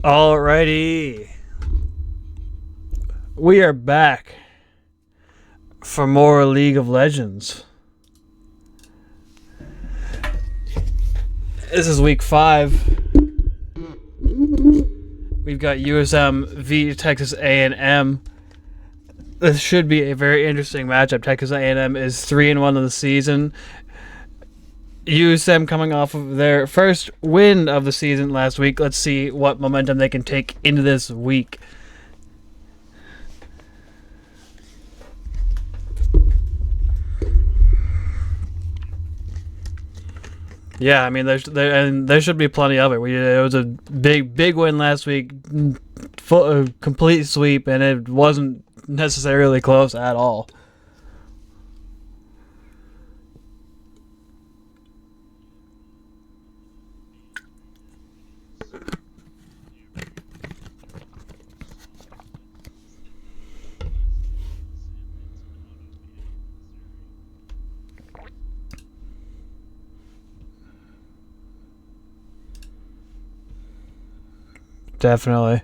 Alrighty, we are back for more League of Legends. This is week 5. We've got USM v Texas A&M. This should be a very interesting matchup. Texas A&M is 3-1 of the season. USM coming off of their first win of the season last week. Let's see what momentum they can take into this week. Yeah, I mean, there should be plenty of it. It was a big win last week, complete sweep, and it wasn't necessarily close at all. Definitely.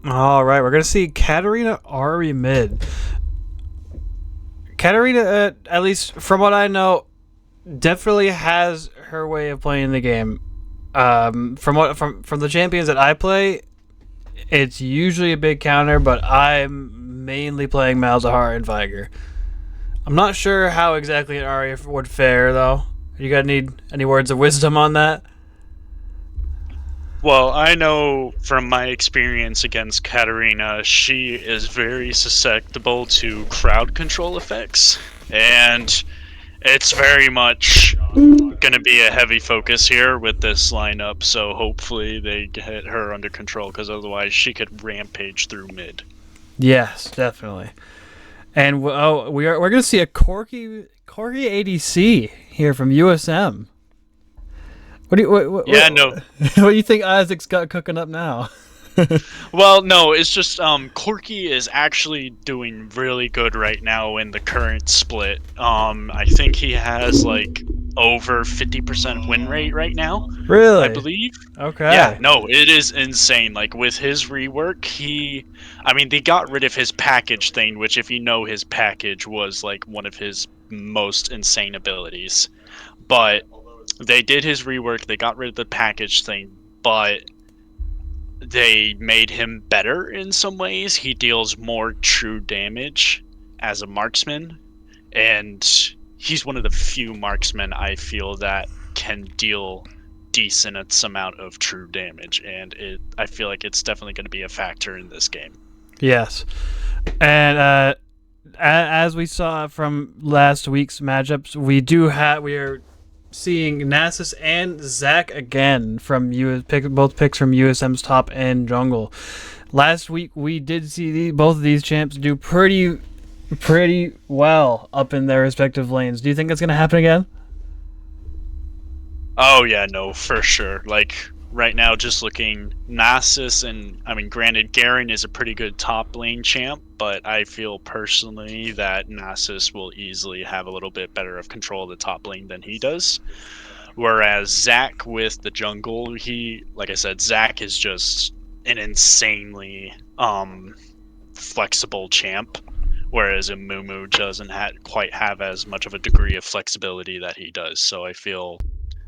All right, we're gonna see Katarina Ari mid. Katarina, at least from what I know, definitely has her way of playing the game. From the champions that I play, it's usually a big counter, but I'm mainly playing Malzahar and Viger. I'm not sure how exactly an Ari would fare though. You got any words of wisdom on that? Well, I know from my experience against Katarina, she is very susceptible to crowd control effects, and it's very much going to be a heavy focus here with this lineup, so hopefully they get her under control, because otherwise she could rampage through mid. Yes, definitely. And we're gonna see a Corky ADC here from USM. What do you Yeah, no. what do you think Isaac's got cooking up now? Well, no, it's just Corky is actually doing really good right now in the current split. I think he has like over 50% win rate right now. Really? I believe. Okay. Yeah, no, it is insane. Like with his rework, they got rid of his package thing, which if you know his package was like one of his most insane abilities. But they did his rework, they got rid of the package thing, but they made him better in some ways. He deals more true damage as a marksman, and he's one of the few marksmen I feel that can deal decent amount of true damage, and I feel like it's definitely going to be a factor in this game. Yes. And as we saw from last week's matchups, we are seeing Nasus and Zach again from both picks from USM's top and jungle. Last week we did see both of these champs do pretty well up in their respective lanes. Do you think that's going to happen again? Oh yeah, no, for sure. Like right now, just looking Nasus, and granted, Garen is a pretty good top lane champ, but I feel personally that Nasus will easily have a little bit better of control of the top lane than he does. Whereas Zac with the jungle, like I said, Zac is just an insanely flexible champ, whereas Amumu doesn't quite have as much of a degree of flexibility that he does. So I feel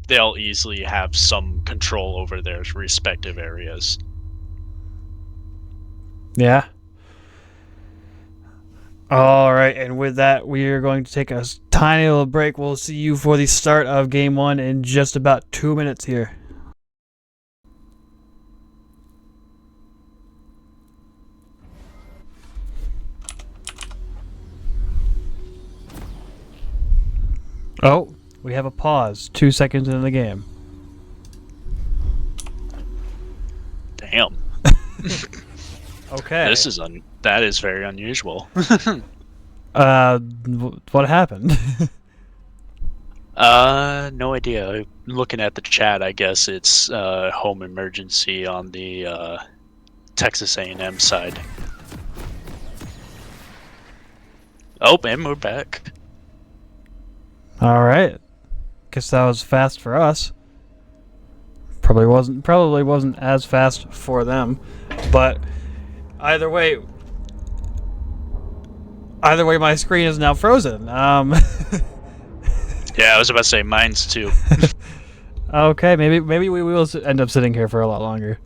they'll easily have some control over their respective areas. Yeah. All right, and with that, we are going to take a tiny little break. We'll see you for the start of Game 1 in just about 2 minutes here. Oh, we have a pause. 2 seconds into the game. Damn. Okay. That is very unusual. What happened? No idea. Looking at the chat, I guess it's home emergency on the Texas A&M side. Oh, and we're back. All right. Guess that was fast for us. Probably wasn't as fast for them, but either way, my screen is now frozen. Yeah, I was about to say mine's too. Okay, maybe we will end up sitting here for a lot longer.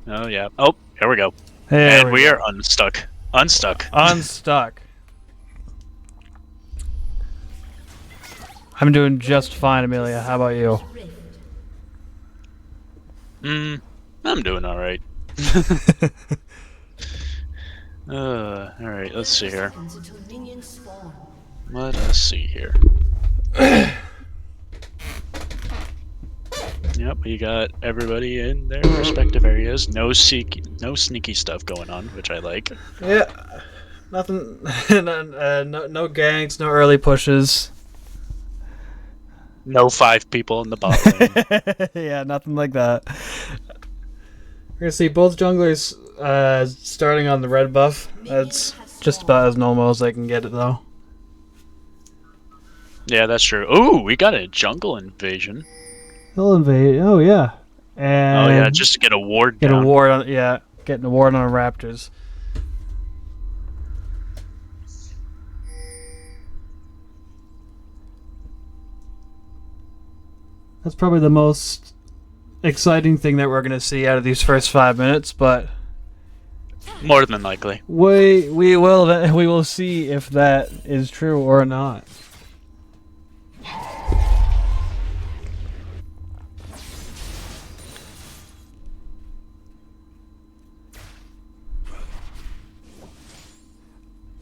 Oh yeah. Oh, here we go. There And we are unstuck. Unstuck. unstuck. I'm doing just fine, Amelia. How about you? I'm doing all right. All right. Let's see here. Let us see here. Yep, we got everybody in their respective areas. No sneaky stuff going on, which I like. Yeah, nothing. No gangs, no early pushes. No 5 people in the bot lane. Yeah, nothing like that. We're gonna see both junglers starting on the red buff. That's just about as normal as I can get it, though. Yeah, that's true. Ooh, we got a jungle invasion. They'll invade. Oh yeah. And Oh yeah, just to get a ward get down. a ward on. Yeah, getting a ward on Raptors. That's probably the most exciting thing that we're gonna see out of these first 5 minutes, but More than likely. we will see if that is true or not.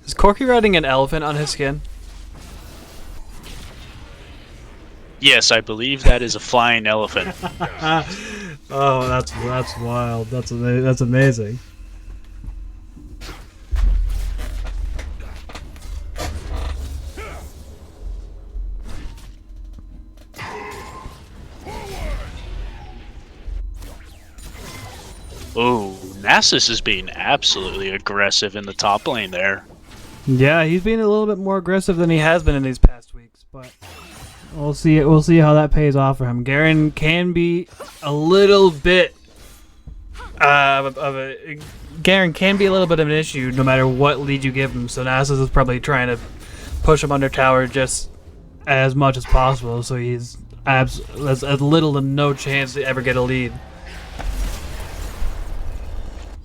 Is Corky riding an elephant on his skin? Yes, I believe that is a flying elephant. Oh, that's wild. That's amazing. Ooh, Nasus is being absolutely aggressive in the top lane there. Yeah, he's being a little bit more aggressive than he has been in these past weeks, but we'll see. We'll see how that pays off for him. Garen can be a little bit Garen can be a little bit of an issue no matter what lead you give him. So Nasus is probably trying to push him under tower just as much as possible, so he's has as little to no chance to ever get a lead.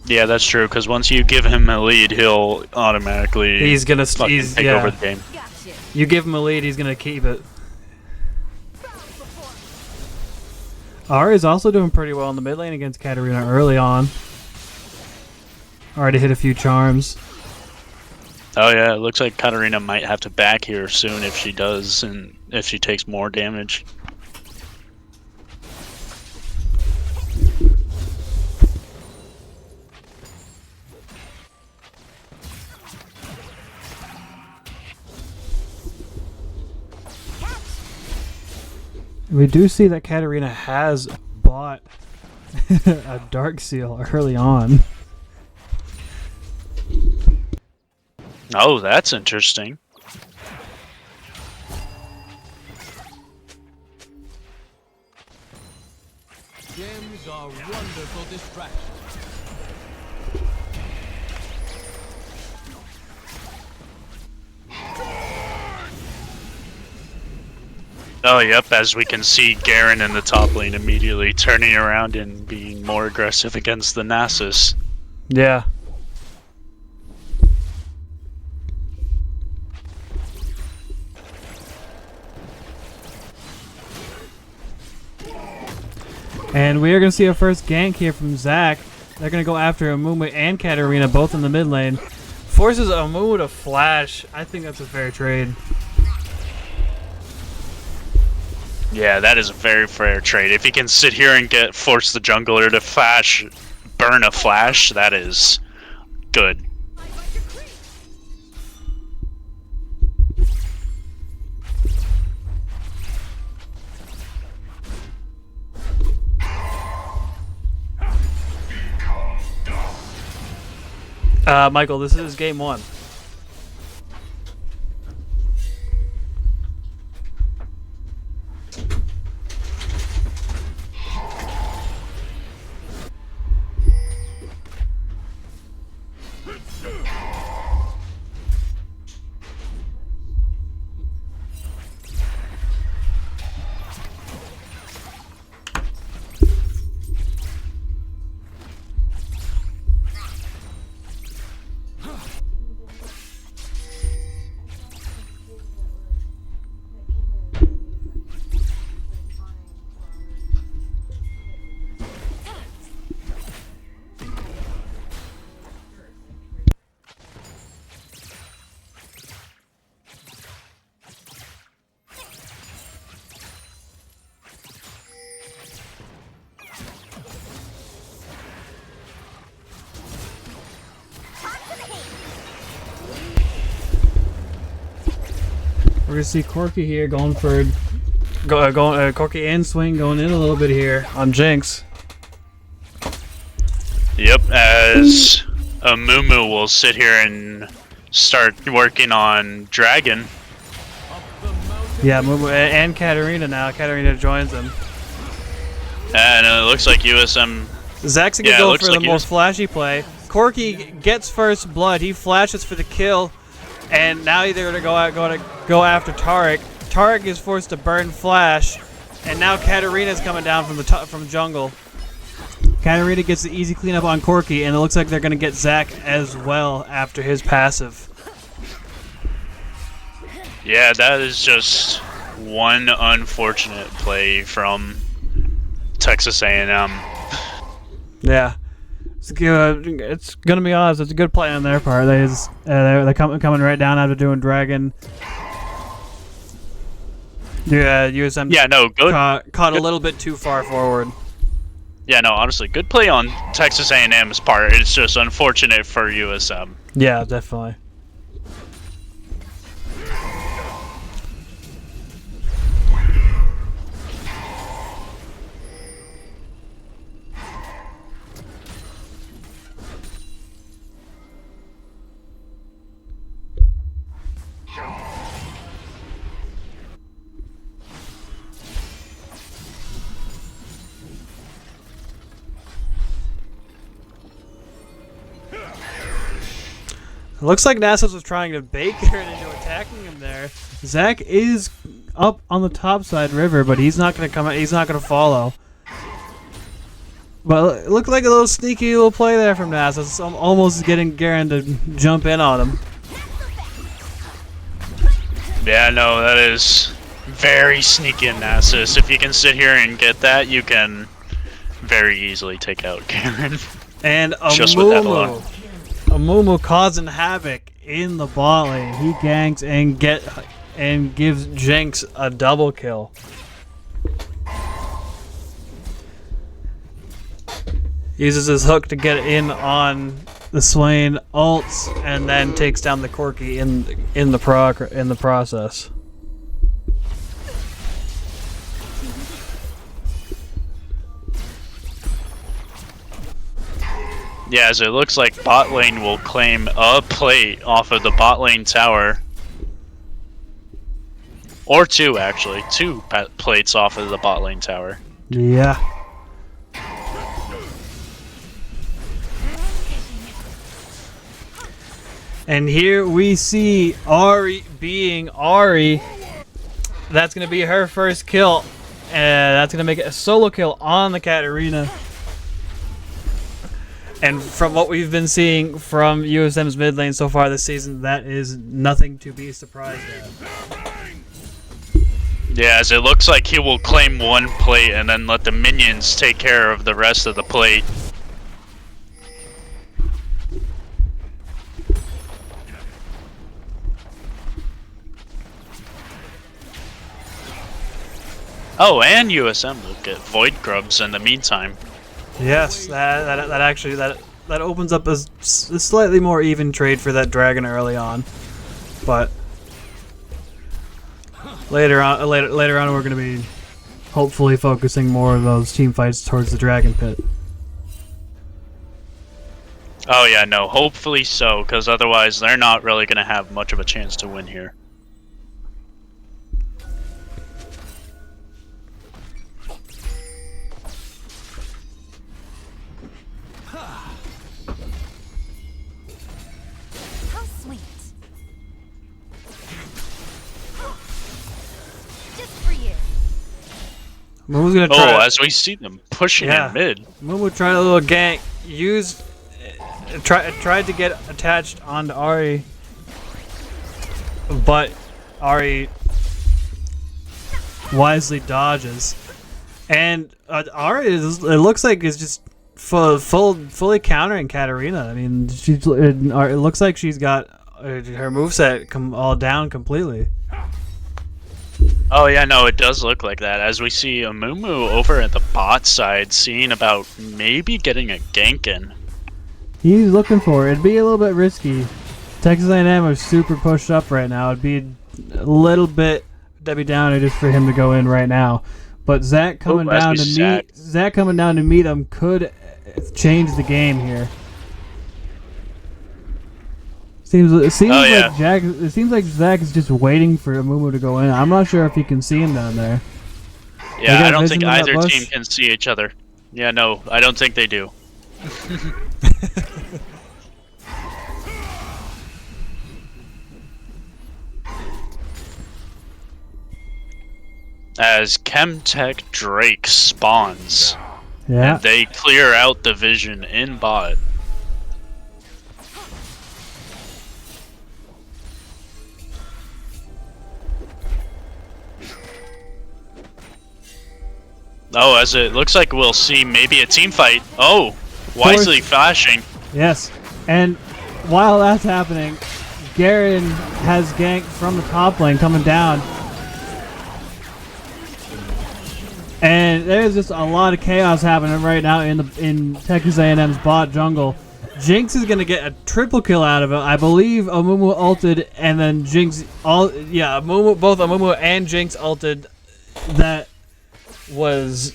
Yeah, that's true. Because once you give him a lead, he'll automatically He's gonna take over the game. You give him a lead, he's gonna keep it. Ari is also doing pretty well in the mid lane against Katarina early on. Already hit a few charms. Oh yeah, it looks like Katarina might have to back here soon if she does, and if she takes more damage. We do see that Katarina has bought a Dark Seal early on. Oh, that's interesting. Gems are wonderful distractions. Oh, yep, as we can see Garen in the top lane immediately turning around and being more aggressive against the Nasus. Yeah. And we are going to see our first gank here from Zac. They're going to go after Amumu and Katarina, both in the mid lane. Forces Amumu to flash. I think that's a fair trade. Yeah, that is a very fair trade. If he can sit here and force the jungler to burn a flash, that is good. Michael, this is game one. We're gonna see Corky here going for Corky and Swing going in a little bit here on Jinx. Yep, as Amumu will sit here and start working on Dragon. Yeah, Mumu and Katarina now. Katarina joins him. And it looks like USM. Zach's gonna Yeah, it go looks for like the most flashy play. Corky gets first blood. He flashes for the kill, and now they're gonna go after Tarek. Tarek is forced to burn flash, and now Katarina's coming down from the from jungle. Katarina gets the easy cleanup on Corky, and it looks like they're gonna get Zach as well after his passive. Yeah, that is just one unfortunate play from Texas A&M. Yeah. It's gonna be honest. It's a good play on their part. They're coming right down after doing Dragon. Yeah, USM. Yeah, no, good. Caught a little bit too far forward. Yeah, no, honestly, good play on Texas A&M's part. It's just unfortunate for USM. Yeah, definitely. It looks like Nasus was trying to bait Garrett into attacking him there. Zach is up on the top side river, but he's not gonna come. He's not gonna follow. But it looked like a little sneaky little play there from Nasus. Almost getting Garen to jump in on him. Yeah, no, that is very sneaky in Nasus. If you can sit here and get that, you can very easily take out Garen. And Just with that alone. Amumu causing havoc in the bot lane. He ganks and gives Jinx a double kill. Uses his hook to get in on the Swain, ults, and then takes down the Corky in the process. Yeah, as it looks like bot lane will claim a plate off of the bot lane tower. Or two, actually. Two plates off of the bot lane tower. Yeah. And here we see Ahri being Ahri. That's going to be her first kill. And that's going to make it a solo kill on the Katarina. And from what we've been seeing from USM's mid lane so far this season, that is nothing to be surprised at. Yeah, as it looks like he will claim one plate and then let the minions take care of the rest of the plate. Oh, and USM will get Void Grubs in the meantime. Yes, that opens up a slightly more even trade for that dragon early on, but later on we're going to be hopefully focusing more of those team fights towards the dragon pit. Oh yeah, no, hopefully so, because otherwise they're not really going to have much of a chance to win here. Momo's gonna try. Oh, as we see them pushing in mid. Momo tried a little gank. Tried to get attached onto Ahri, but Ahri wisely dodges, and Ahri it looks like is just fully countering Katarina. I mean, it looks like she's got her moveset all down completely. Oh yeah, no, it does look like that. As we see Amumu over at the bot side, seeing about maybe getting a gank in. He's looking for it. It'd be a little bit risky. Texas A&M are super pushed up right now. It'd be a little bit Debbie Downer just for him to go in right now. But Zach coming down to meet him could change the game here. It seems like Zach is just waiting for Amumu to go in. I'm not sure if he can see him down there. Yeah, I don't think either team can see each other. Yeah, no, I don't think they do. As Chemtech Drake spawns. Yeah. And they clear out the vision in bot. Oh, as it looks like we'll see maybe a team fight. Oh, wisely flashing. Yes, and while that's happening, Garen has ganked from the top lane coming down. And there's just a lot of chaos happening right now in Texas A&M's bot jungle. Jinx is gonna get a triple kill out of it. I believe Amumu ulted, and then Jinx both Amumu and Jinx ulted. That was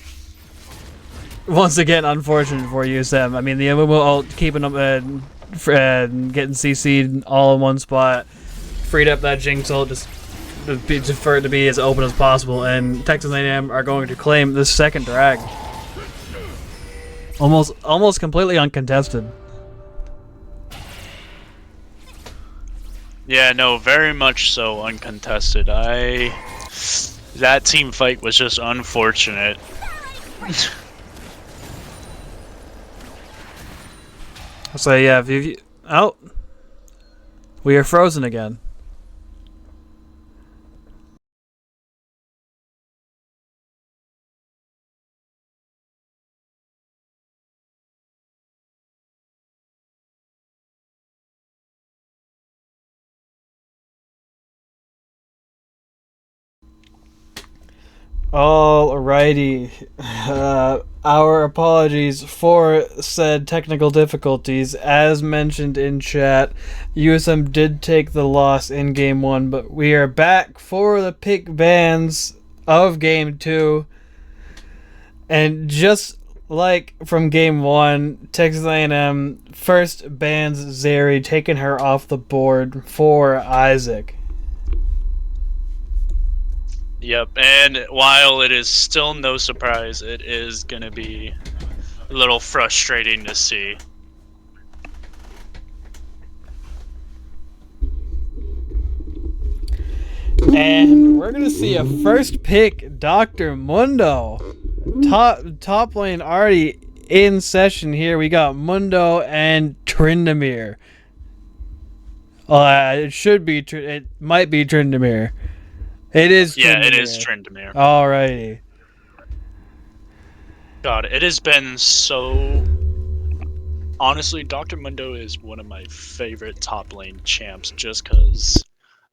once again unfortunate for USM. I mean, the Amumu ult keeping them getting CC'd all in one spot, freed up that Jinx ult just for it to be as open as possible, and Texas A&M are going to claim this second drag. Almost completely uncontested. Yeah, no, very much so uncontested. That team fight was just unfortunate. So yeah, if you we are frozen again. Alrighty. Our apologies for said technical difficulties. As mentioned in chat, USM did take the loss in Game 1, but we are back for the pick bans of Game 2. And just like from Game 1, Texas A&M first bans Zeri, taking her off the board for Isaac. Yep, and while it is still no surprise, it is going to be a little frustrating to see. And we're going to see a first pick, Dr. Mundo. Top lane already in session here. We got Mundo and Tryndamere. It might be Tryndamere. It is Tryndamere. Yeah, it is Tryndamere. Alrighty. God, it has been so... Honestly, Dr. Mundo is one of my favorite top lane champs just because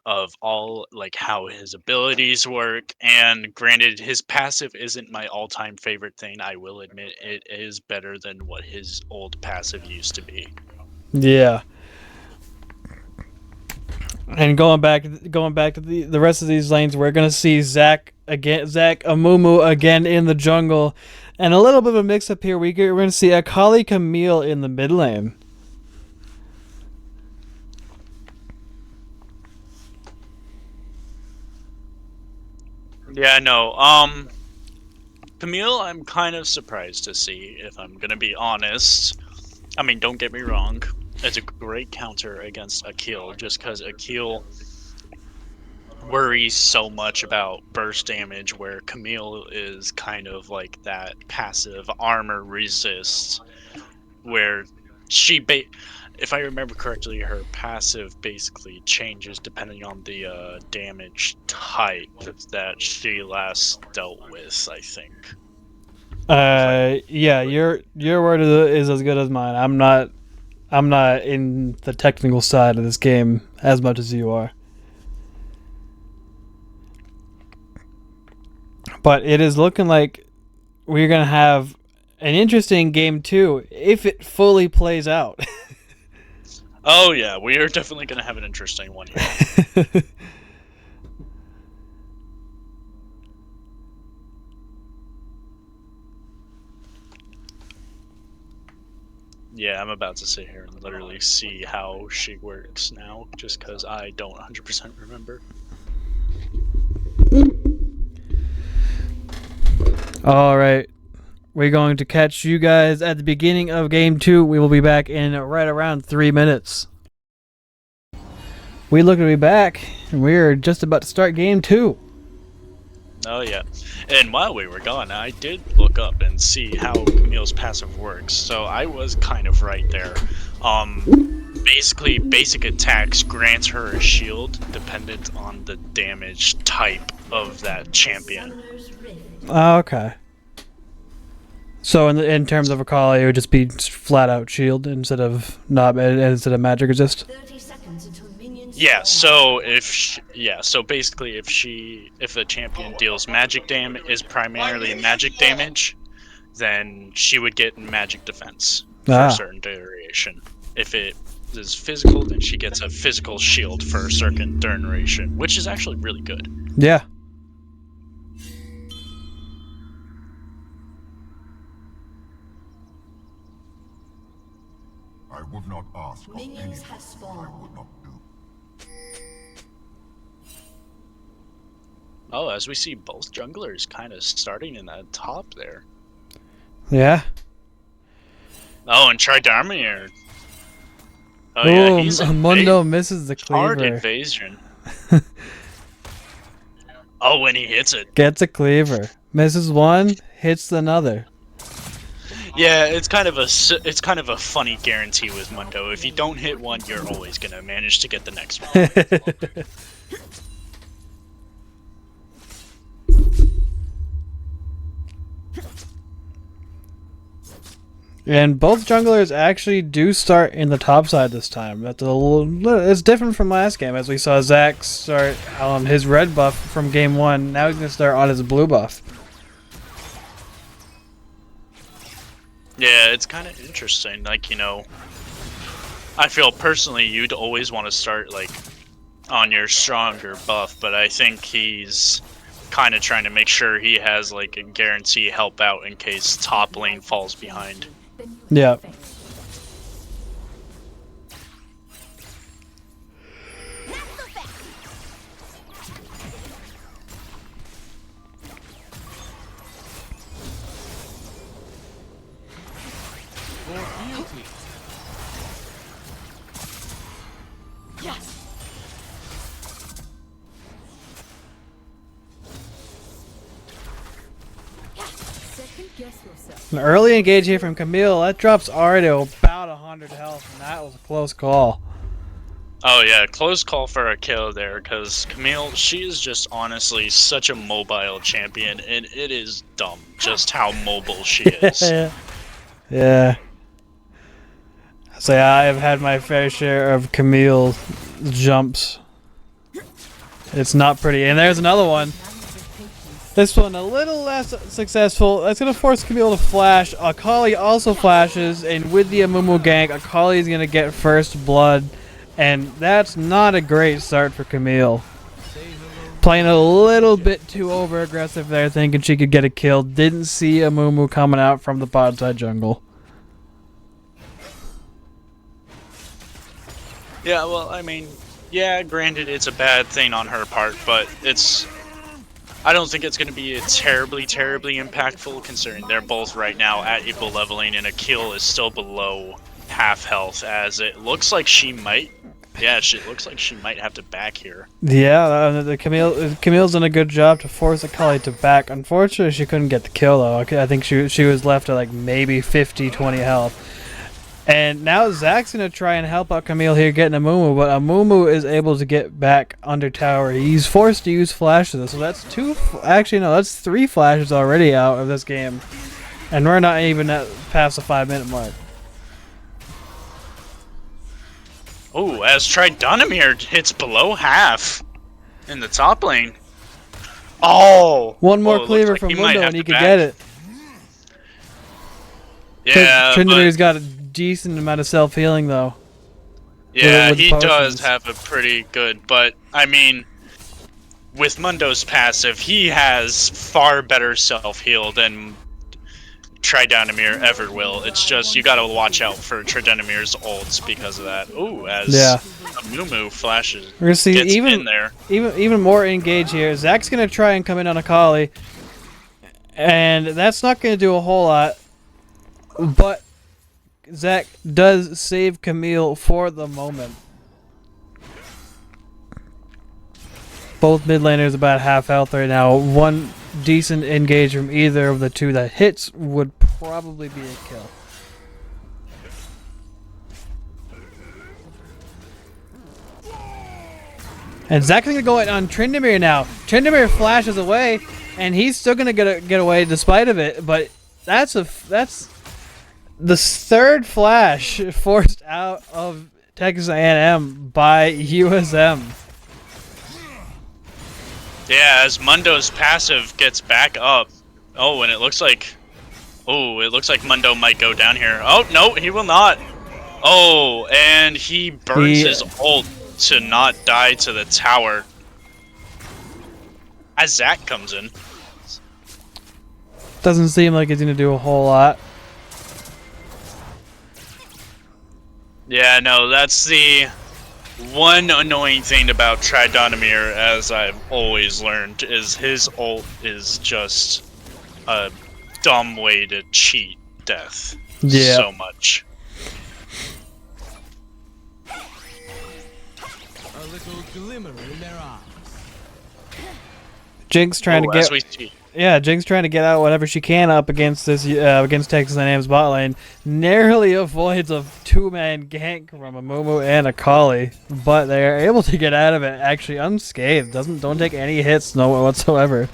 of all, like, how his abilities work. And granted, his passive isn't my all-time favorite thing. I will admit it is better than what his old passive used to be. Yeah. And going back to the rest of these lanes, we're gonna see Zach Amumu again in the jungle, and a little bit of a mix-up here. We're gonna see Akali Camille in the mid lane. Yeah, no. Camille, I'm kind of surprised to see, if I'm gonna be honest. I mean, don't get me wrong. It's a great counter against Akil, just because Akil worries so much about burst damage, where Camille is kind of like that passive armor resist, where if I remember correctly, her passive basically changes depending on the damage type that she last dealt with, I think. Yeah, your word is as good as mine. I'm not in the technical side of this game as much as you are. But it is looking like we're going to have an interesting Game 2 if it fully plays out. Oh yeah, we are definitely going to have an interesting one here. Yeah, I'm about to sit here and literally see how she works now, just because I don't 100% remember. All right. We're going to catch you guys at the beginning of game 2. We will be back in right around 3 minutes. We look to be back, and we're just about to start game 2. Oh yeah, and while we were gone, I did look up and see how Camille's passive works, so I was kind of right there. Basically, basic attacks grants her a shield dependent on the damage type of that champion. Oh, okay. So in terms of Akali, it would just be flat out shield instead of magic resist. Yeah. So basically, if a champion deals magic damage is primarily magic damage, then she would get magic defense for a certain duration. If it is physical, then she gets a physical shield for a certain duration, which is actually really good. Yeah. I would not ask of Minions anyone have spawned. I would not do. Oh, as we see, both junglers kind of starting in that top there. Yeah. Oh, and Tridormir. Oh yeah, he's Mundo misses the hard cleaver. invasion. Oh, when he hits it. Gets a cleaver. Misses one, hits another. Yeah, it's kind of a funny guarantee with Mundo. If you don't hit one, you're always gonna manage to get the next one. And both junglers actually do start in the top side this time. It's different from last game, as we saw Zach start his red buff from game 1. Now he's going to start on his blue buff. Yeah, it's kind of interesting. Like, you know, I feel personally you'd always want to start, like, on your stronger buff, but I think he's kind of trying to make sure he has, like, a guarantee help out in case top lane falls behind. Yeah. For beauty. Yes. Second guess yourself. An early engage here from Camille. That drops Ari to about 100 health, and that was a close call. Oh yeah, close call for a kill there, because Camille, she is just honestly such a mobile champion, and it is dumb just how mobile she is. Yeah. So yeah, I have had my fair share of Camille jumps. It's not pretty. And there's another one. This one a little less successful. That's going to force Camille to flash. Akali also flashes, and with the Amumu gank, Akali is going to get first blood. And that's not a great start for Camille. Playing a little bit too over-aggressive there, thinking she could get a kill. Didn't see Amumu coming out from the bot side jungle. Yeah, well, I mean, yeah, granted it's a bad thing on her part, but I don't think it's going to be a terribly impactful, considering they're both right now at equal leveling, and Akil is still below half health, as it looks like she might. Yeah, it looks like she might have to back here. Yeah, Camille's done a good job to force Akali to back. Unfortunately, she couldn't get the kill, though. I think she was left at like maybe 50, 20 health. And now Zach's going to try and help out Camille here getting Amumu, but Amumu is able to get back under tower. He's forced to use flashes, so that's that's 3 flashes already out of this game. And we're not even past the 5-minute mark. Oh, as Tridormir hits below half in the top lane. Oh! One more it cleaver looks like from he might Mundo have and he to could back. get it. Yeah, Trinity's got a decent amount of self-healing, though. yeah, with he potions. does have a pretty good, but, I mean, with Mundo's passive, he has far better self-heal than Tridanamir ever will. It's just you gotta watch out for Tridanamir's ults because of that. Ooh, as Yeah. Moo flashes, We're gonna see gets even in there. even more engage here. Zach's gonna try and come in on Akali, and that's not gonna do a whole lot. But Zach does save Camille for the moment. Both mid laners about half health right now. One decent engage from either of the two that hits would probably be a kill. And Zach's gonna go in on Tryndamere now. Tryndamere flashes away, and he's still gonna get away despite of it. But that's the third flash forced out of Texas A&M by USM. Yeah, as Mundo's passive gets back up. Oh, and it looks like Mundo might go down here. Oh no, he will not. Oh, and he burns his ult to not die to the tower. As Zach comes in. Doesn't seem like he's gonna do a whole lot. Yeah, no, that's the one annoying thing about Tridonamir, as I've always learned, is his ult is just a dumb way to cheat death so much. A little glimmer in their eyes. Jinx trying to as get we see. Jinx trying to get out whatever she can up against this against Texas A&M's bot lane. Narrowly avoids a two-man gank from a Mumu and a Akali, but they are able to get out of it actually unscathed. Don't take any hits whatsoever.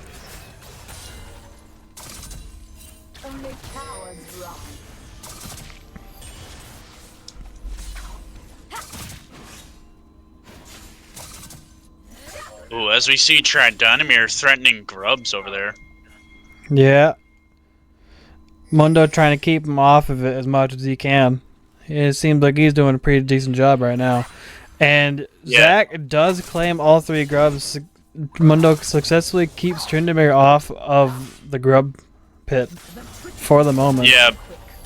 Only cowards run. Ooh, as we see Tridonamir threatening Grubs over there. Yeah. Mundo trying to keep him off of it as much as he can. It seems like he's doing a pretty decent job right now. And Zach does claim all three grubs. Mundo successfully keeps Tryndamere off of the grub pit for the moment. Yeah,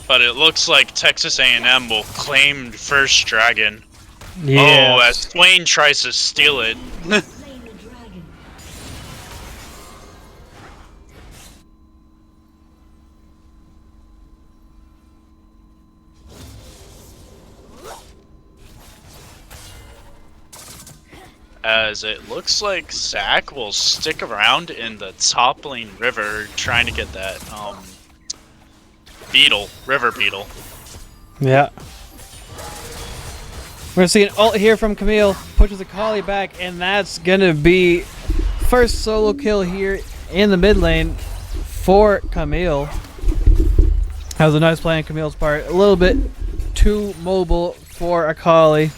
but it looks like Texas A&M will claim first dragon. Yeah. Oh, as Swain tries to steal it. Slain the dragon. As it looks like Zach will stick around in the top lane river trying to get that river beetle. Yeah. We're gonna see an ult here from Camille, pushes Akali back, and that's gonna be first solo kill here in the mid lane for Camille. That was a nice play on Camille's part. A little bit too mobile for Akali.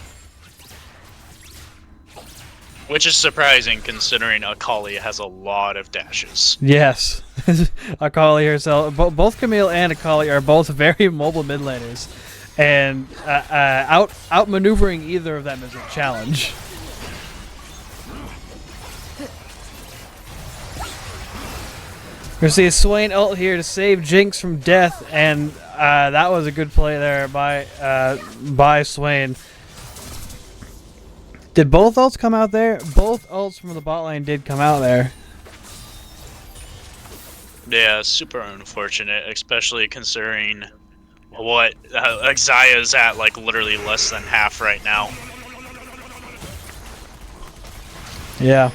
Which is surprising considering Akali has a lot of dashes. Yes. Akali herself, both Camille and Akali are both very mobile mid laners. And outmaneuvering either of them is a challenge. We're gonna see a Swain ult here to save Jinx from death, and that was a good play there by Swain. Did both ults come out there? Both ults from the bot lane did come out there. Yeah, super unfortunate, especially considering what Xayah's at, like literally less than half right now. Yeah.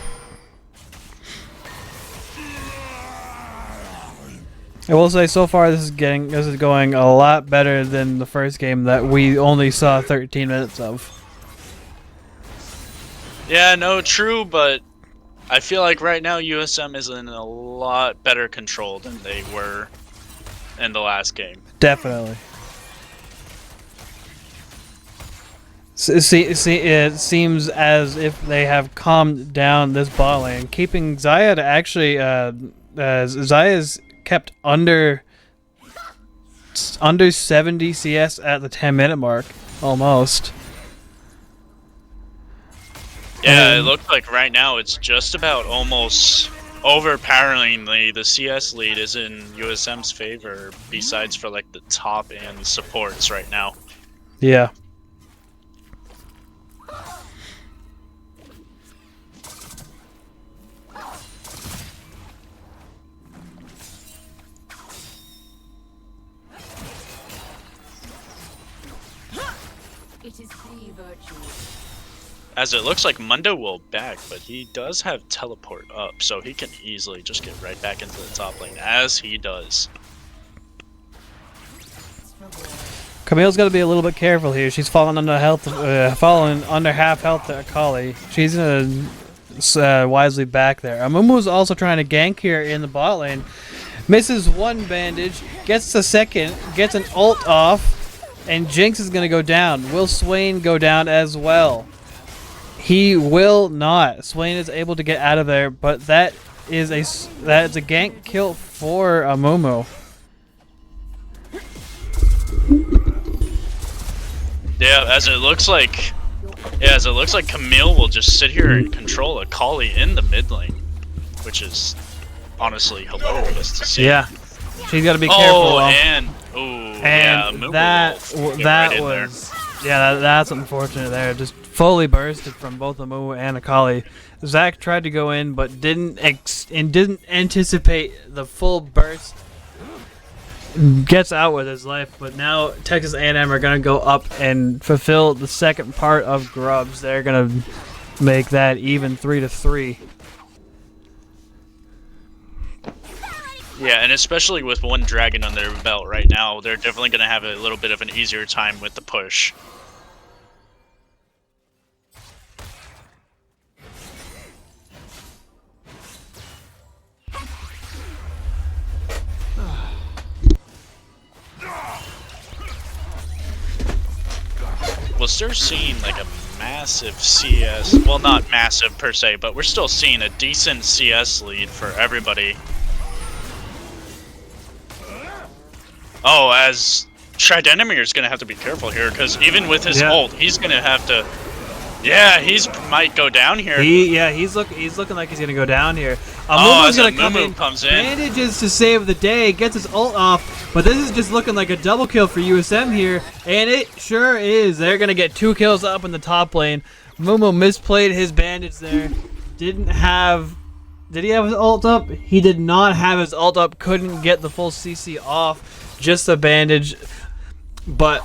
I will say so far this is going a lot better than the first game that we only saw 13 minutes of. Yeah, no, true, but I feel like right now USM is in a lot better control than they were in the last game. Definitely. It seems as if they have calmed down this bot lane, keeping Xayah to actually Xayah's kept under 70 CS at the 10-minute mark, almost. Yeah, it looks like right now it's just about almost overpoweringly, the CS lead is in USM's favor, besides for like the top and supports right now. Yeah. It is the virtue. As it looks like Mundo will back, but he does have teleport up, so he can easily just get right back into the top lane, as he does. Camille's got to be a little bit careful here. She's falling under falling under half health to Akali. She's gonna wisely back there. Amumu's also trying to gank here in the bot lane. Misses one bandage, gets the second, gets an ult off, and Jinx is gonna go down. Will Swain go down as well? He will not. Swain is able to get out of there, but that's a gank kill for Amumu. Yeah, as it looks like Camille will just sit here and control Akali in the mid lane, which is honestly hilarious to see. Yeah, she's got to be careful. And yeah, Amumu will get right in there. That's unfortunate there. Just fully bursted from both Amumu and Akali. Zach tried to go in, but didn't anticipate the full burst. Gets out with his life, but now Texas A&M are gonna go up and fulfill the second part of Grubs. They're gonna make that even 3-3. Yeah, and especially with one dragon on their belt right now, they're definitely gonna have a little bit of an easier time with the push. We'll start seeing like a massive CS, well not massive per se, but we're still seeing a decent CS lead for everybody. Oh, as Tridenamir is going to have to be careful here, because even with his ult, he's going to have to... Yeah, might go down here. He's looking like he's going to go down here. As going to come in, comes in. manages to save the day, gets his ult off, but this is just looking like a double kill for USM here, and it sure is. They're going to get 2 kills up in the top lane. Mumu misplayed his bandage there. Did he have his ult up? He did not have his ult up, couldn't get the full CC off, just the bandage, but...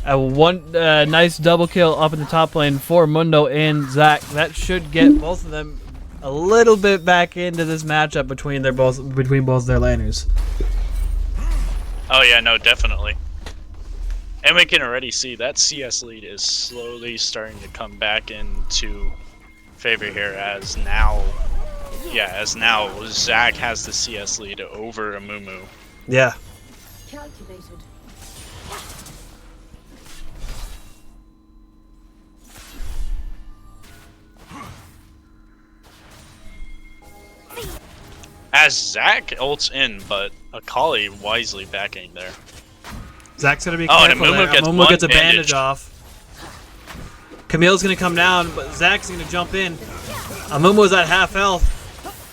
one nice double kill up in the top lane for Mundo and Zach. That should get both of them a little bit back into this matchup between both their laners. Oh yeah, no, definitely. And we can already see that CS lead is slowly starting to come back into favor here, as now Zach has the CS lead over Amumu. Yeah. Calculated. As Zach ults in, but Akali wisely backing there. Zach's gonna be and careful Amumu there. Amumu gets a bandage bandage off. Camille's gonna come down, but Zach's gonna jump in. Amumu's at half health.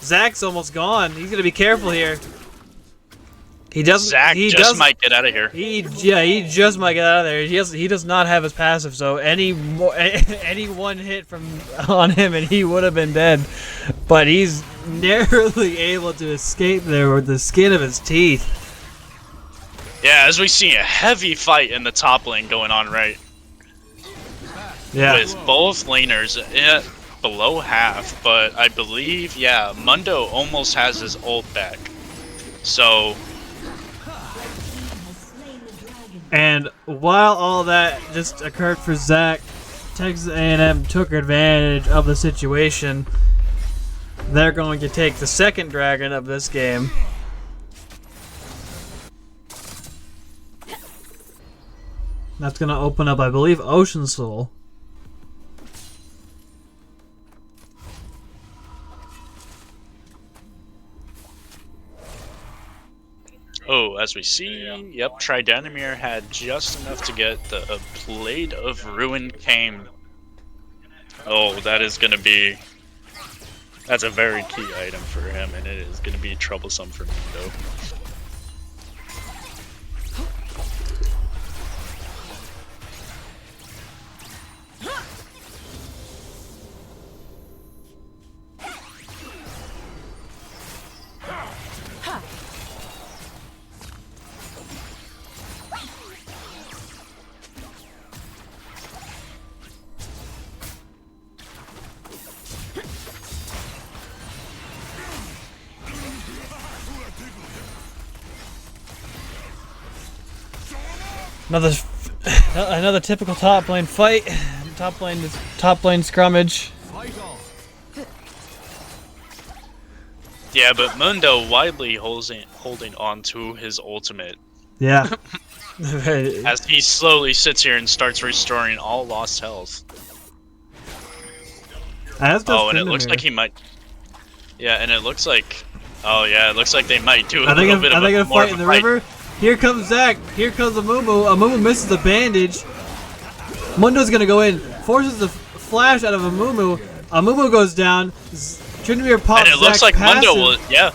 Zach's almost gone. He's gonna be careful here. He doesn't. Zach might get out of here. He just might get out of there. He does not have his passive, so any one hit on him and he would have been dead. But he's narrowly able to escape there with the skin of his teeth. Yeah, as we see a heavy fight in the top lane going on, right? Yeah. With both laners below half, but I believe, Mundo almost has his ult back. So... And while all that just occurred for Zach, Texas A&M took advantage of the situation. They're going to take the second dragon of this game. That's going to open up, I believe, Ocean Soul. Oh, as we see, yep, Tridenamir had just enough to get a Blade of Ruin came. Oh, that is going to be That's a very key item for him, and it is going to be troublesome for Mundo. Another typical top lane fight. Top lane scrummage. Fight on. Yeah, but Mundo widely holding on to his ultimate Yeah. as he slowly sits here and starts restoring all lost health. Oh, and it looks like he might. Yeah, and it looks like. Oh yeah, it looks like they might do a little bit of a more fight in the river. Here comes Zac. Here comes Amumu. Amumu misses the bandage. Mundo's gonna go in. Forces the flash out of Amumu. Amumu goes down. Tryndamere pops And it looks Zac's like passive, Mundo will. Yeah.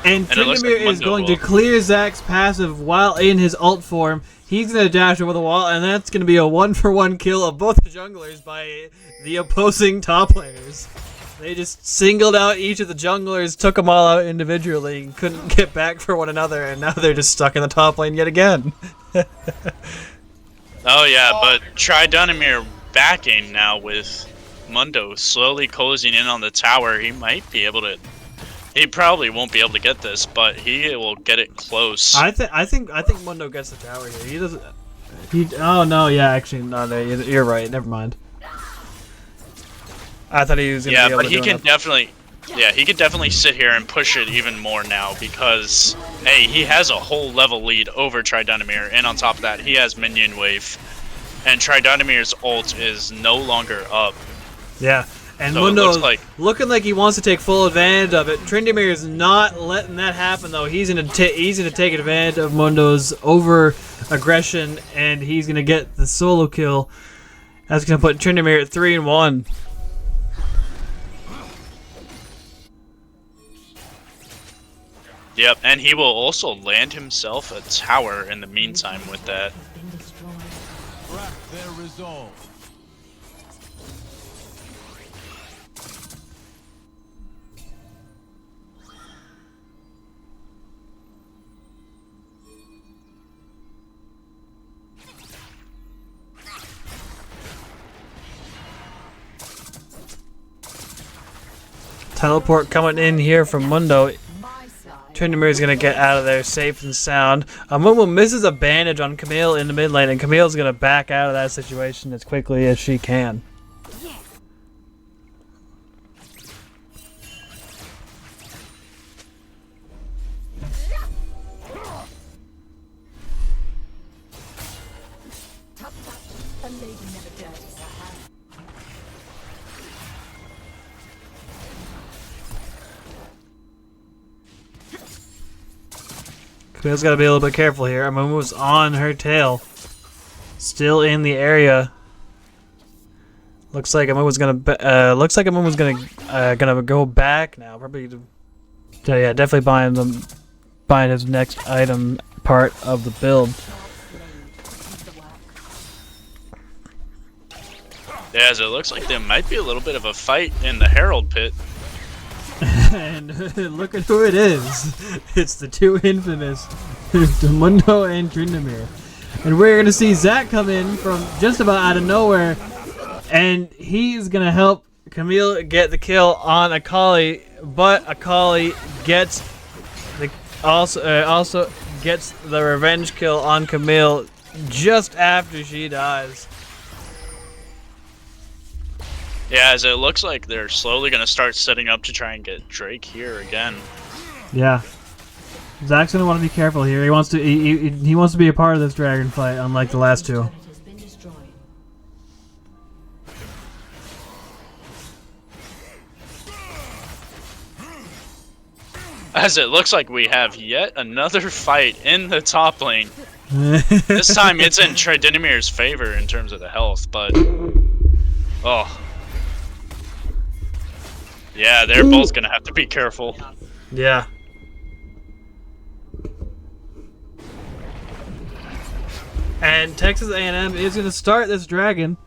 and and it looks Tryndamere like is Mundo going will. to clear Zac's passive while in his ult form. He's gonna dash over the wall, and that's gonna be a 1-for-1 kill of both the junglers by the opposing top laners. They just singled out each of the junglers, took them all out individually, and couldn't get back for one another, and now they're just stuck in the top lane yet again. Oh yeah, but Tryndamere backing now with Mundo slowly closing in on the tower. He might be able to. He probably won't be able to get this, but he will get it close. I think Mundo gets the tower here. He doesn't. Oh no, yeah, actually, no, you're right. Never mind. I thought he was gonna be able but to he do can enough. definitely. Yeah, he could definitely sit here and push it even more now because, hey, he has a whole level lead over Tryndamere, and on top of that, he has minion wave, and Tryndamere's ult is no longer up. Yeah, and So it Mundo's looks like- looking like he wants to take full advantage of it. Tryndamere is not letting that happen though. He's gonna take advantage of Mundo's over aggression, and he's gonna get the solo kill. That's gonna put Tryndamere at 3-1. Yep, and he will also land himself a tower in the meantime with that. Been destroyed. Crack their resolve. Teleport coming in here from Mundo. My side. Tryndamere's gonna get out of there safe and sound. Amumu misses a bandage on Camille in the mid lane, and Camille's gonna back out of that situation as quickly as she can. Tut tut. A lady never dirties her hands. Camille's gotta be a little bit careful here. Amumu's on her tail. Still in the area. Looks like Amumu's gonna go back now. Probably yeah, definitely buying his next item part of the build. Yeah, as it looks like there might be a little bit of a fight in the Herald pit. And look at who it is. It's the two infamous Mundo and Tryndamere. And we're going to see Zac come in from just about out of nowhere. And he's going to help Camille get the kill on Akali. But Akali gets also gets the revenge kill on Camille just after she dies. Yeah, as it looks like they're slowly going to start setting up to try and get Drake here again. Yeah. Zac's gonna want to be careful here. He wants to he wants to be a part of this dragon fight, unlike the last two. Turret has been destroyed. As it looks like we have yet another fight in the top lane. This time it's in Tryndamere's favor in terms of the health, but... Oh. Yeah, they're both gonna have to be careful. Yeah. And Texas A&M is going to start this dragon.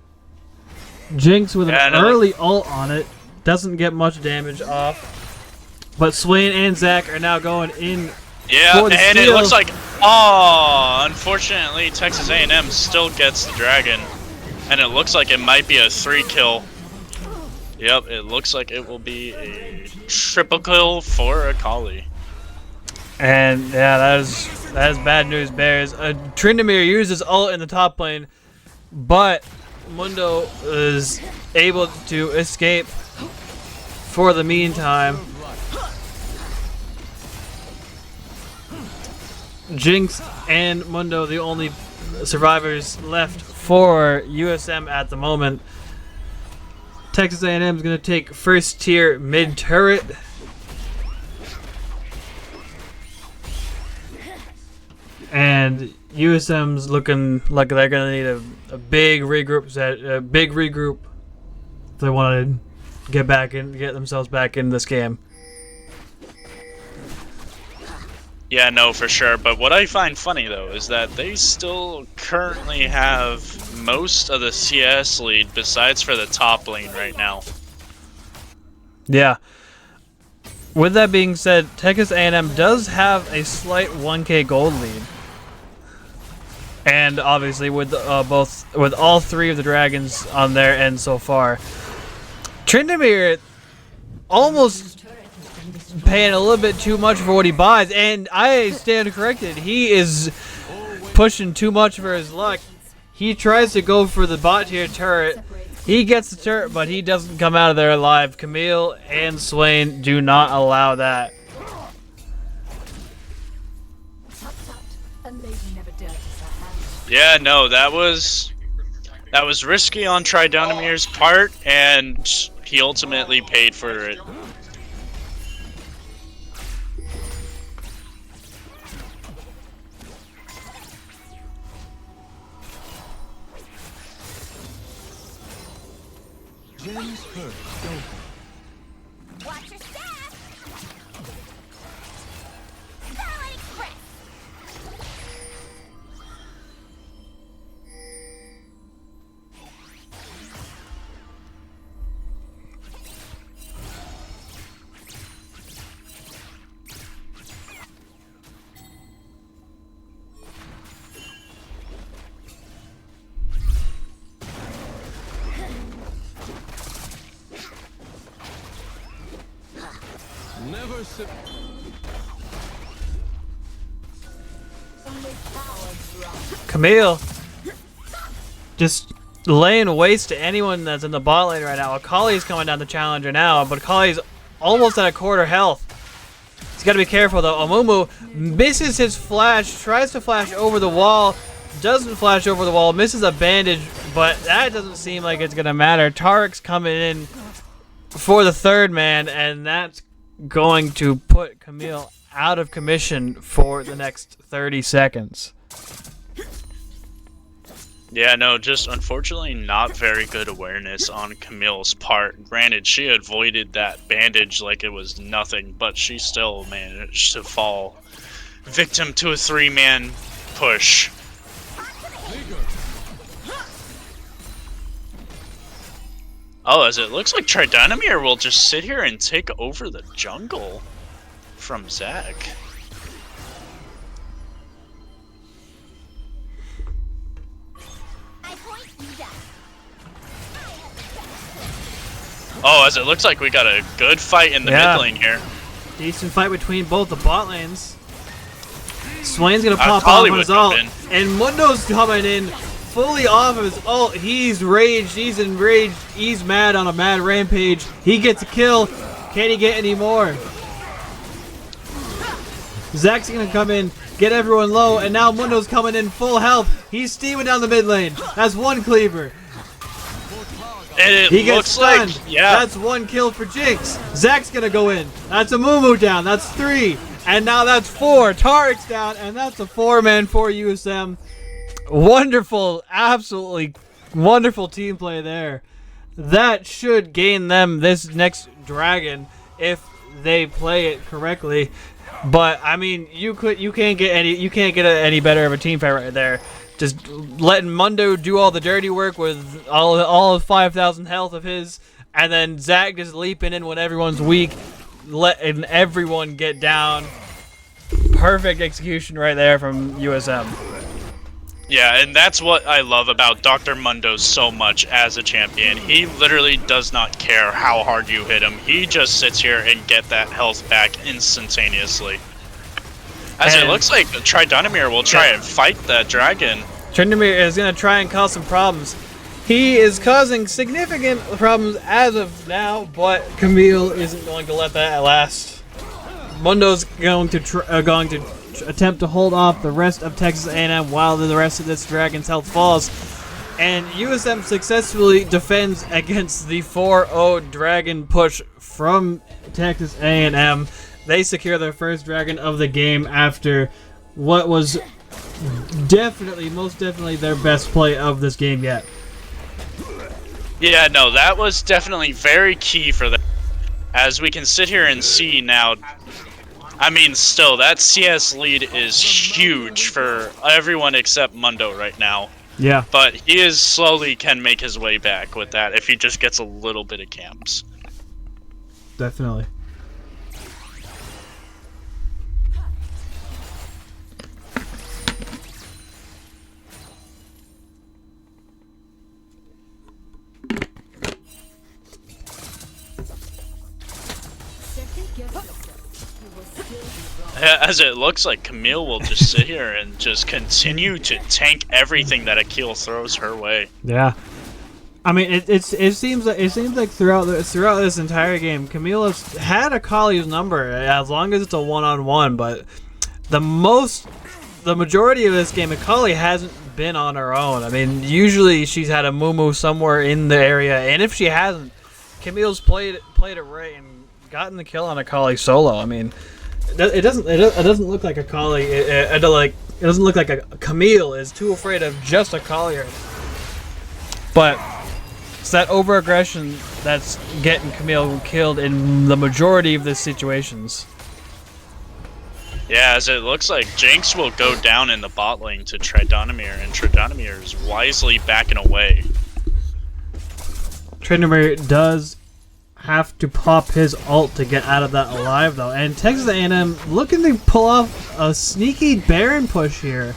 Jinx with an early ult on it. Doesn't get much damage off. But Swain and Zach are now going in. Yeah, for the and steal. it looks like, oh, unfortunately, Texas A&M still gets the dragon. And it looks like it might be a 3-kill. Yep, it looks like it will be a triple kill for Akali. And yeah, that is bad news, Bears. Tryndamere uses ult in the top lane, but Mundo is able to escape for the meantime. Jinx and Mundo, the only survivors left for USM at the moment. Texas A&M is going to take first tier mid turret. And USM's looking like they're going to need a big regroup set, a big regroup if they want to get themselves back in this game. Yeah, no, for sure. But what I find funny, though, is that they still currently have most of the CS lead besides for the top lane right now. Yeah. With that being said, Texas A&M does have a slight 1k gold lead. And obviously with all three of the dragons on their end so far. Tryndamere almost paying a little bit too much for what he buys, and I stand corrected. He is pushing too much for his luck. He tries to go for the bot tier turret. He gets the turret, but he doesn't come out of there alive. Camille and Swain do not allow that. Yeah, no, that was risky on Tryndamare's part, and he ultimately paid for it. James first. Go. Watch your step! Starlight Express! Never sip. Camille just laying waste to anyone that's in the bot lane right now. Akali's coming down the challenger now, but Akali's almost at a quarter health. He's got to be careful though. Amumu misses his flash, tries to flash over the wall, doesn't flash over the wall, misses a bandage, but that doesn't seem like it's going to matter. Tariq's coming in for the third man, and that's going to put Camille out of commission for the next 30 seconds. Yeah, no, just unfortunately not very good awareness on Camille's part. Granted, she avoided that bandage like it was nothing, but she still managed to fall victim to a 3-man push. Oh, as it looks like Tryndamere will just sit here and take over the jungle from Zach. Oh, as it looks like we got a good fight in the mid lane here. Decent fight between both the bot lanes. Swain's gonna pop Akali off on his would ult, come in. and Mundo's coming in fully off of his ult. He's raged, he's enraged, he's mad on a mad rampage. He gets a kill. Can he get any more? Zach's gonna come in, get everyone low, and now Mundo's coming in full health. He's steaming down the mid lane. That's one cleaver. And it He gets looks stunned. like, yeah. That's one kill for Jinx. Zach's gonna go in. That's a Mumu down. That's 3. And now that's 4. Tariq's down, and that's a 4-man for USM. Wonderful, absolutely wonderful team play there. that should gain them this next dragon if they play it correctly. But I mean, you can't get any better of a team fight right there. Just letting Mundo do all the dirty work with all of 5,000 health of his, and then Zach just leaping in when everyone's weak, letting everyone get down. Perfect execution right there from USM. Yeah, and that's what I love about Dr. Mundo so much as a champion. He literally does not care how hard you hit him. He just sits here and get that health back instantaneously. As it looks like Tridonamir will try and fight that dragon. Tridonamir is going to try and cause some problems. He is causing significant problems as of now, but Camille isn't going to let that last. Mundo's going to attempt to hold off the rest of Texas A&M while the rest of this dragon's health falls, and USM successfully defends against the 4-0 dragon push from Texas A&M. They secure their first dragon of the game after what was most definitely their best play of this game yet. Yeah, no, that was definitely very key for them. As we can sit here and see now, I mean, still, that CS lead is huge for everyone except Mundo right now. Yeah. But he is slowly can make his way back with that if he just gets a little bit of camps. Definitely. As it looks like Camille will just sit here and just continue to tank everything that Akil throws her way. Yeah. I mean, it seems like throughout this entire game, Camille has had Akali's number as long as it's a one-on-one, but the majority of this game, Akali hasn't been on her own. I mean, usually she's had a Mumu somewhere in the area, and if she hasn't, Camille's played it right and gotten the kill on Akali solo. I mean, it doesn't look like Akali. It doesn't look like a Camille is too afraid of just Akali. But it's that over-aggression that's getting Camille killed in the majority of the situations. Yeah, as it looks like Jinx will go down in the bot lane to Tridonamir, and Tridonamir is wisely backing away. Tridonamir does have to pop his ult to get out of that alive, though. And Texas A&M looking to pull off a sneaky Baron push here.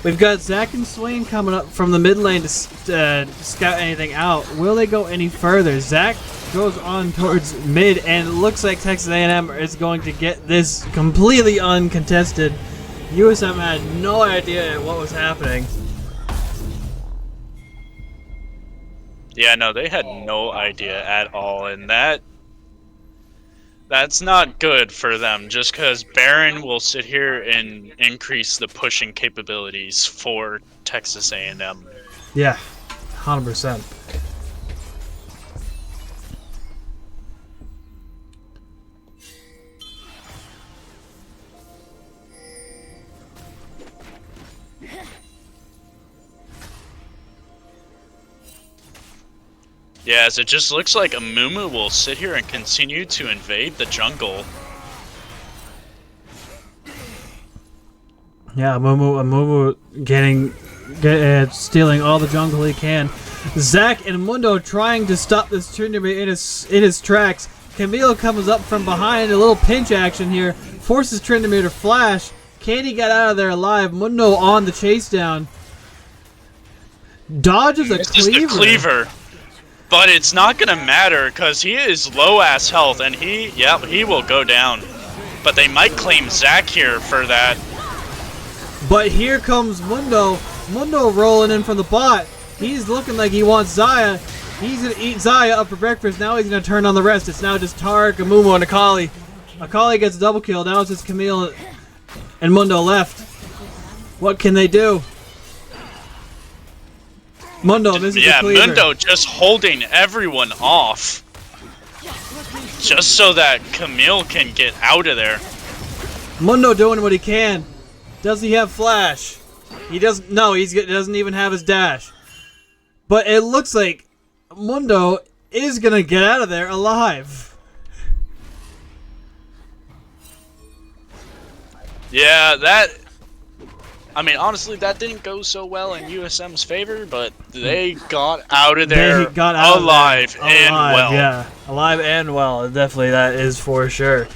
We've got Zach and Swain coming up from the mid lane to scout anything out. Will they go any further? Zach goes on towards mid, and it looks like Texas A&M is going to get this completely uncontested. USM had no idea what was happening. Yeah, no, they had no idea at all, and that's not good for them, just because Baron will sit here and increase the pushing capabilities for Texas A&M. Yeah, 100%. Yeah, as it just looks like Amumu will sit here and continue to invade the jungle. Yeah, Amumu stealing all the jungle he can. Zach and Mundo trying to stop this tournament in his tracks. Camille comes up from behind, a little pinch action here, forces Tryndamere to flash. Can he get out of there alive? Mundo on the chase down. Dodges a cleaver. But it's not gonna matter because he is low ass health, and he will go down. But they might claim Zach here for that. But here comes Mundo. Mundo rolling in from the bot. He's looking like he wants Xayah. He's gonna eat Xayah up for breakfast. Now he's gonna turn on the rest. It's now just Tarek, Amumu, and Akali. Akali gets a double kill. Now it's just Camille and Mundo left. What can they do? Mundo misses the cleaver. Mundo just holding everyone off. Just so that Camille can get out of there. Mundo doing what he can. Does he have flash? He doesn't. No, he doesn't even have his dash. But it looks like Mundo is going to get out of there alive. Yeah, that... I mean, honestly, that didn't go so well in USM's favor, but they got out of there They got out alive of there and well. Yeah, alive and well. Definitely, that is for sure.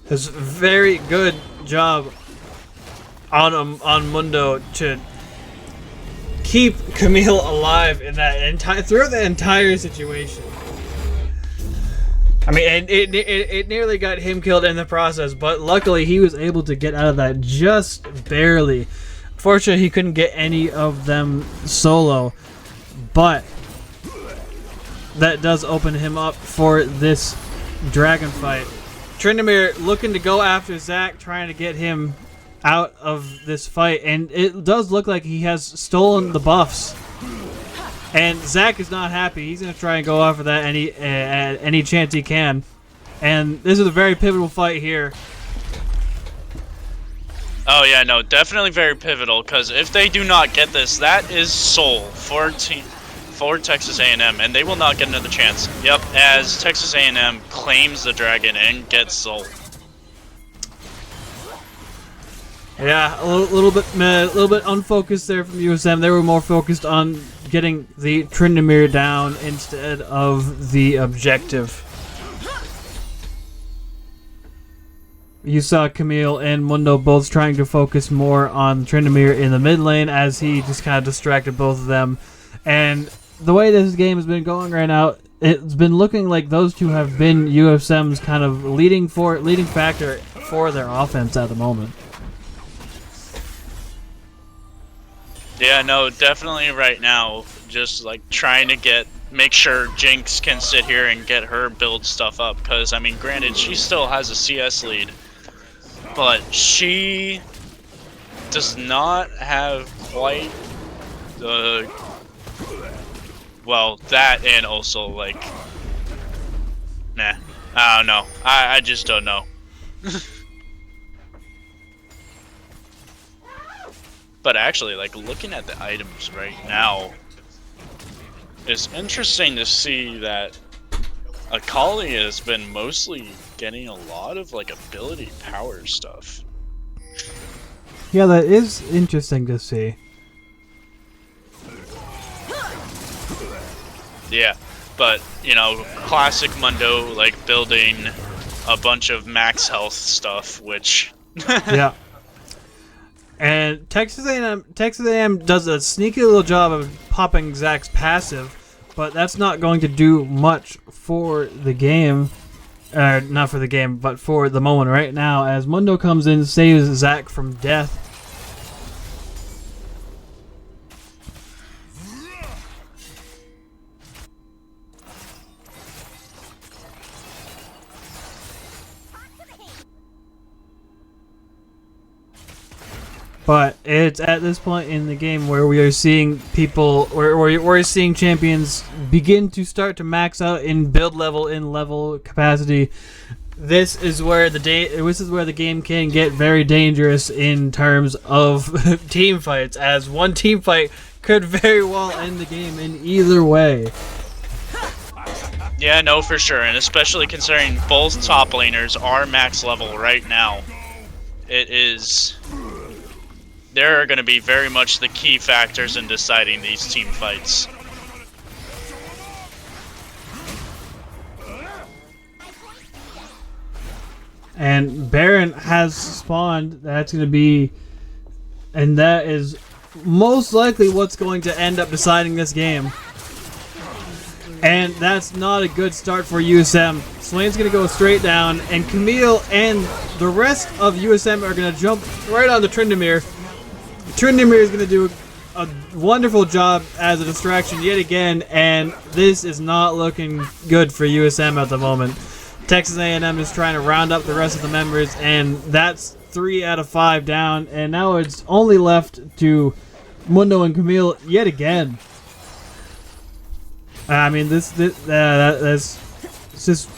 It's a very good job on Mundo to keep Camille alive in that throughout the entire situation. I mean, it nearly got him killed in the process, but luckily he was able to get out of that just barely. Fortunately, he couldn't get any of them solo, but that does open him up for this dragon fight. Tryndamere looking to go after Zack, trying to get him out of this fight, and it does look like he has stolen the buffs. And Zack is not happy. He's going to try and go after that any chance he can. And this is a very pivotal fight here. Oh yeah, no, definitely very pivotal, because if they do not get this, that is soul for Texas A&M, and they will not get another chance. Yep, as Texas A&M claims the dragon and gets soul. Yeah, a little bit unfocused there from USM. They were more focused on getting the Tryndamere down instead of the objective. You saw Camille and Mundo both trying to focus more on Tryndamere in the mid lane as he just kind of distracted both of them. And the way this game has been going right now, it's been looking like those two have been USM's kind of leading factor for their offense at the moment. Yeah, no, definitely right now, just like trying to make sure Jinx can sit here and get her build stuff up, because I mean, granted, she still has a CS lead, but she does not have quite the, well, that, and also like, nah, I don't know, I just don't know. But actually, like, looking at the items right now, it's interesting to see that Akali has been mostly getting a lot of, like, ability power stuff. Yeah, that is interesting to see. Yeah, but, you know, classic Mundo, like, building a bunch of max health stuff, which... Yeah. And Texas A&M does a sneaky little job of popping Zack's passive, but that's not going to do much for the game. Not for the game, but for the moment right now, as Mundo comes in, saves Zack from death. But it's at this point in the game where we are seeing we're seeing champions begin to start to max out in build level, in level capacity. This is where the game can get very dangerous in terms of team fights, as one team fight could very well end the game in either way. Yeah, no, for sure, and especially considering both top laners are max level right now. There are going to be very much the key factors in deciding these team fights. And Baron has spawned. That's going to be... And that is most likely what's going to end up deciding this game. And that's not a good start for USM. Swain's going to go straight down, and Camille and the rest of USM are going to jump right onto Tryndamere. Tryndamere is going to do a wonderful job as a distraction yet again, and this is not looking good for USM at the moment. Texas A&M is trying to round up the rest of the members, and that's 3 out of 5 down, and now it's only left to Mundo and Camille yet again. I mean, that's just...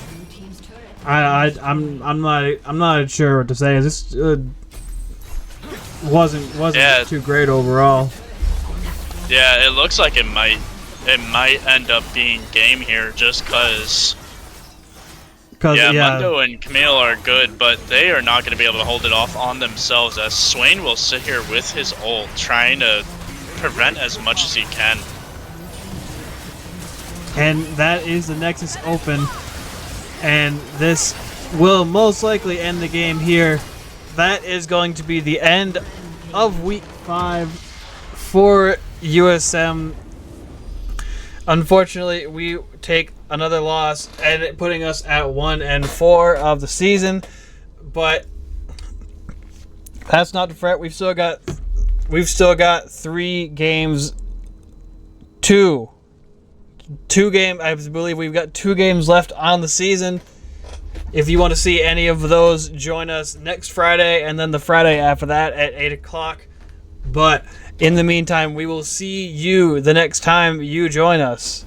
I'm not sure what to say. Is this... wasn't Yeah. too great overall. Yeah, it looks like it might end up being game here just because. Yeah, Mundo and Camille are good, but they are not going to be able to hold it off on themselves as Swain will sit here with his ult, trying to prevent as much as he can. And that is the Nexus open, and this will most likely end the game here. That is going to be the end of Week 5 for USM. Unfortunately, we take another loss, and it putting us at 1-4 of the season. But that's not to fret. We've still got 3 games. I believe we've got 2 games left on the season. If you want to see any of those, join us next Friday and then the Friday after that at 8 o'clock. But in the meantime, we will see you the next time you join us.